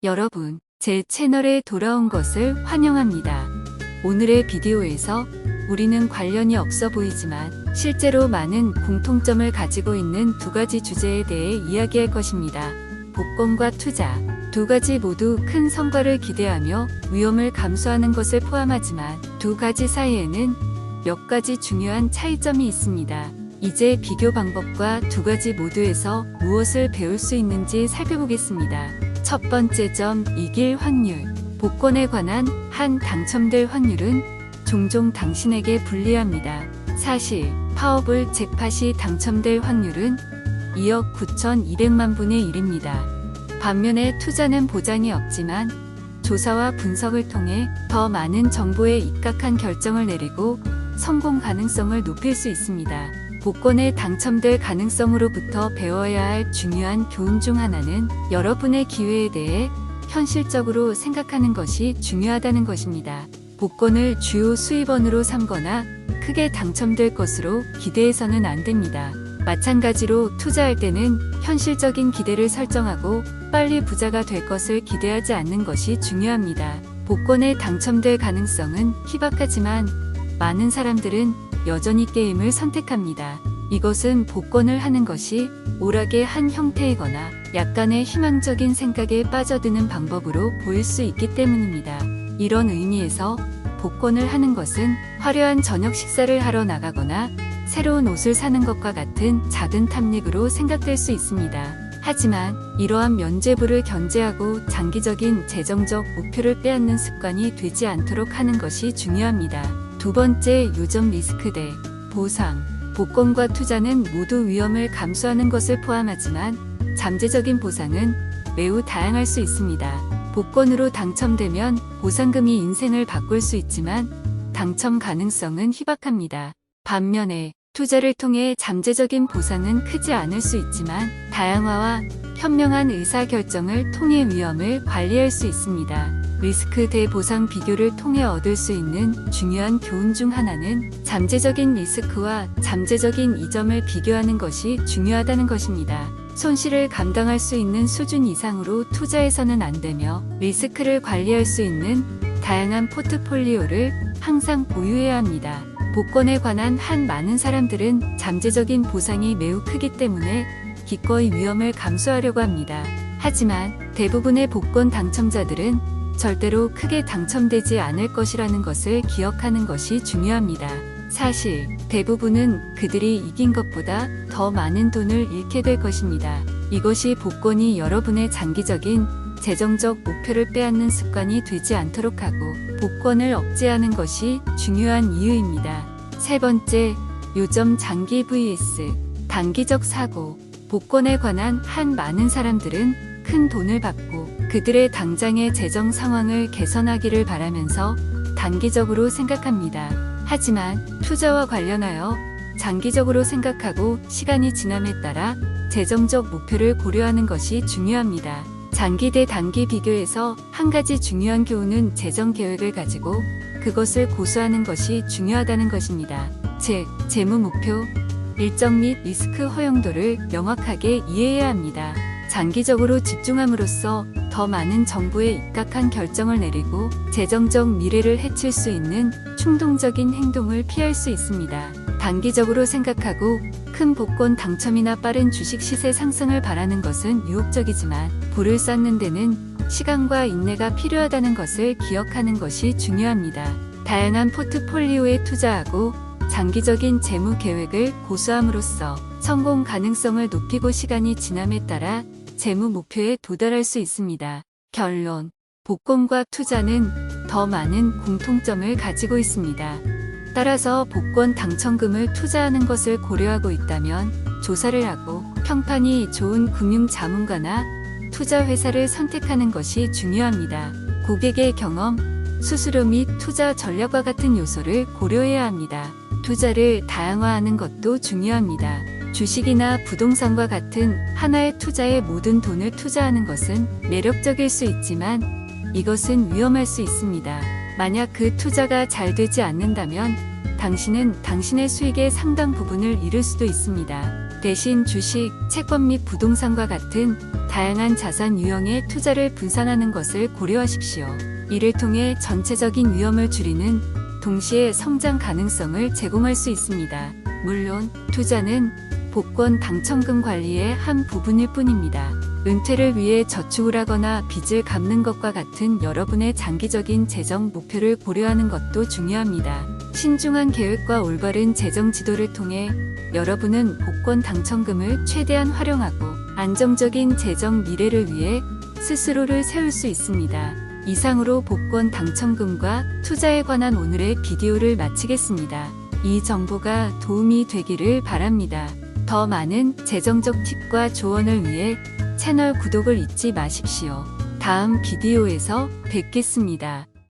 여러분, 제 채널에 돌아온 것을 환영합니다. 오늘의 비디오에서 우리는 관련이 없어 보이지만 실제로 많은 공통점을 가지고 있는 두 가지 주제에 대해 이야기할 것입니다. 복권과 투자. 두 가지 모두 큰 성과를 기대하며 위험을 감수하는 것을 포함하지만 두 가지 사이에는 몇 가지 중요한 차이점이 있습니다. 이제 비교 방법과 두 가지 모두에서 무엇을 배울 수 있는지 살펴보겠습니다. 첫 번째 점, 이길 확률. 복권에 관한 한 당첨될 확률은 종종 당신에게 불리합니다. 사실 파워볼 잭팟이 당첨될 확률은 2억 9,200만 분의 1입니다. 반면에 투자는 보장이 없지만 조사와 분석을 통해 더 많은 정보에 입각한 결정을 내리고 성공 가능성을 높일 수 있습니다. 복권에 당첨될 가능성으로부터 배워야 할 중요한 교훈 중 하나는 여러분의 기회에 대해 현실적으로 생각하는 것이 중요하다는 것입니다. 복권을 주요 수입원으로 삼거나 크게 당첨될 것으로 기대해서는 안 됩니다. 마찬가지로 투자할 때는 현실적인 기대를 설정하고 빨리 부자가 될 것을 기대하지 않는 것이 중요합니다. 복권에 당첨될 가능성은 희박하지만 많은 사람들은 여전히 게임을 선택합니다. 이것은 복권을 하는 것이 오락의 한 형태이거나 약간의 희망적인 생각에 빠져드는 방법으로 보일 수 있기 때문입니다. 이런 의미에서 복권을 하는 것은 화려한 저녁 식사를 하러 나가거나 새로운 옷을 사는 것과 같은 작은 탐닉으로 생각될 수 있습니다. 하지만 이러한 면죄부를 견제하고 장기적인 재정적 목표를 빼앗는 습관이 되지 않도록 하는 것이 중요합니다. 두 번째 요점, 리스크 대 보상. 복권과 투자는 모두 위험을 감수하는 것을 포함하지만 잠재적인 보상은 매우 다양할 수 있습니다. 복권으로 당첨되면 보상금이 인생을 바꿀 수 있지만 당첨 가능성은 희박합니다. 반면에 투자를 통해 잠재적인 보상은 크지 않을 수 있지만 다양화와 현명한 의사결정을 통해 위험을 관리할 수 있습니다. 리스크 대 보상 비교를 통해 얻을 수 있는 중요한 교훈 중 하나는 잠재적인 리스크와 잠재적인 이점을 비교하는 것이 중요하다는 것입니다. 손실을 감당할 수 있는 수준 이상으로 투자해서는 안 되며 리스크를 관리할 수 있는 다양한 포트폴리오를 항상 보유해야 합니다. 복권에 관한 한 많은 사람들은 잠재적인 보상이 매우 크기 때문에 기꺼이 위험을 감수하려고 합니다. 하지만 대부분의 복권 당첨자들은 절대로 크게 당첨되지 않을 것이라는 것을 기억하는 것이 중요합니다. 사실 대부분은 그들이 이긴 것보다 더 많은 돈을 잃게 될 것입니다. 이것이 복권이 여러분의 장기적인 재정적 목표를 빼앗는 습관이 되지 않도록 하고 복권을 억제하는 것이 중요한 이유입니다. 세 번째, 요점, 장기 vs 단기적 사고. 복권에 관한 한 많은 사람들은 큰 돈을 받고 그들의 당장의 재정 상황을 개선하기를 바라면서 단기적으로 생각합니다. 하지만 투자와 관련하여 장기적으로 생각하고 시간이 지남에 따라 재정적 목표를 고려하는 것이 중요합니다. 장기 대 단기 비교에서 한 가지 중요한 교훈은 재정 계획을 가지고 그것을 고수하는 것이 중요하다는 것입니다. 즉, 재무 목표, 일정 및 리스크 허용도를 명확하게 이해해야 합니다. 장기적으로 집중함으로써 더 많은 정보에 입각한 결정을 내리고 재정적 미래를 해칠 수 있는 충동적인 행동을 피할 수 있습니다. 단기적으로 생각하고 큰 복권 당첨이나 빠른 주식 시세 상승을 바라는 것은 유혹적이지만 부를 쌓는 데는 시간과 인내가 필요하다는 것을 기억하는 것이 중요합니다. 다양한 포트폴리오에 투자하고 장기적인 재무 계획을 고수함으로써 성공 가능성을 높이고 시간이 지남에 따라 재무 목표에 도달할 수 있습니다. 결론. 복권과 투자는 더 많은 공통점을 가지고 있습니다. 따라서 복권 당첨금을 투자하는 것을 고려하고 있다면 조사를 하고 평판이 좋은 금융 자문가나 투자 회사를 선택하는 것이 중요합니다. 고객의 경험, 수수료 및 투자 전략과 같은 요소를 고려해야 합니다. 투자를 다양화하는 것도 중요합니다. 주식이나 부동산과 같은 하나의 투자에 모든 돈을 투자하는 것은 매력적일 수 있지만 이것은 위험할 수 있습니다. 만약 그 투자가 잘 되지 않는다면 당신은 당신의 수익의 상당 부분을 잃을 수도 있습니다. 대신 주식, 채권 및 부동산과 같은 다양한 자산 유형에 투자를 분산하는 것을 고려하십시오. 이를 통해 전체적인 위험을 줄이는 동시에 성장 가능성을 제공할 수 있습니다. 물론 투자는 복권 당첨금 관리의 한 부분일 뿐입니다. 은퇴를 위해 저축을 하거나 빚을 갚는 것과 같은 여러분의 장기적인 재정 목표를 고려하는 것도 중요합니다. 신중한 계획과 올바른 재정 지도를 통해 여러분은 복권 당첨금을 최대한 활용하고 안정적인 재정 미래를 위해 스스로를 세울 수 있습니다. 이상으로 복권 당첨금과 투자에 관한 오늘의 비디오를 마치겠습니다. 이 정보가 도움이 되기를 바랍니다. 더 많은 재정적 팁과 조언을 위해 채널 구독을 잊지 마십시오. 다음 비디오에서 뵙겠습니다.